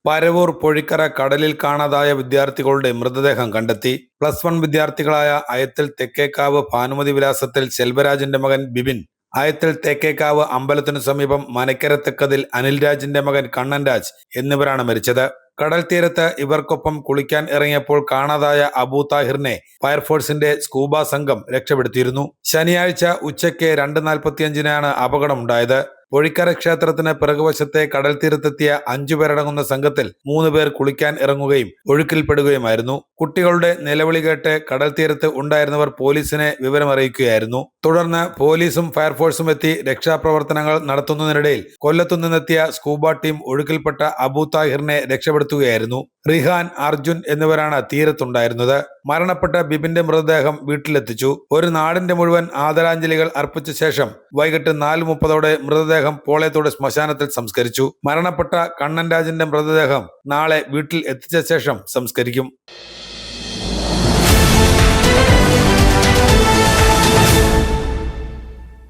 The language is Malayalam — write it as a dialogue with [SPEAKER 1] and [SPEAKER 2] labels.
[SPEAKER 1] പരവൂർ പൊഴിക്കര കടലിൽ കാണാതായ വിദ്യാർത്ഥികളുടെ മൃതദേഹം കണ്ടെത്തി. +1 വിദ്യാർത്ഥികളായ അയത്തിൽ തെക്കേക്കാവ് ഭാനുമതി വിലാസത്തിൽ ശെൽവരാജിന്റെ മകൻ ബിബിൻ, അയത്തിൽ തേക്കേക്കാവ് അമ്പലത്തിനു സമീപം മനക്കര തെക്കതിൽ അനിൽരാജിന്റെ മകൻ കണ്ണൻ രാജ് എന്നിവരാണ് മരിച്ചത്. കടൽ തീരത്ത് ഇവർക്കൊപ്പം കുളിക്കാൻ ഇറങ്ങിയപ്പോൾ കാണാതായ അബു താഹിറിനെ ഫയർഫോഴ്സിന്റെ സ്കൂബ സംഘം രക്ഷപ്പെടുത്തിയിരുന്നു. ശനിയാഴ്ച ഉച്ചയ്ക്ക് 2:45-നാണ് അപകടമുണ്ടായത്. പൊഴിക്കര ക്ഷേത്രത്തിന് പിറകുവശത്തെ കടൽ തീരത്തെത്തിയ 5 പേരടങ്ങുന്ന സംഘത്തിൽ 3 പേർ കുളിക്കാൻ ഇറങ്ങുകയും ഒഴുക്കിൽപ്പെടുകയുമായിരുന്നു. കുട്ടികളുടെ നിലവിളി കേട്ട് കടൽ തീരത്ത് ഉണ്ടായിരുന്നവർ പോലീസിനെ വിവരമറിയിക്കുകയായിരുന്നു. തുടർന്ന് പോലീസും ഫയർഫോഴ്സും എത്തി രക്ഷാപ്രവർത്തനങ്ങൾ നടത്തുന്നതിനിടയിൽ കൊല്ലത്തു നിന്നെത്തിയ സ്കൂബ ടീം ഒഴുക്കിൽപ്പെട്ട അബു താഹിറിനെ രക്ഷപ്പെടുത്തുകയായിരുന്നു. റിഹാൻ, അർജുൻ എന്നിവരാണ് തീരത്തുണ്ടായിരുന്നത്. മരണപ്പെട്ട ബിബിന്റെ മൃതദേഹം വീട്ടിലെത്തിച്ചു. ഒരു നാടിന്റെ മുഴുവൻ ആദരാഞ്ജലികൾ അർപ്പിച്ച ശേഷം വൈകിട്ട് 4:30 മൃതദേഹം പോളയത്തോട് ശ്മശാനത്തിൽ സംസ്കരിച്ചു. മരണപ്പെട്ട കണ്ണൻ രാജിന്റെ മൃതദേഹം നാളെ വീട്ടിൽ എത്തിച്ച ശേഷം സംസ്കരിക്കും.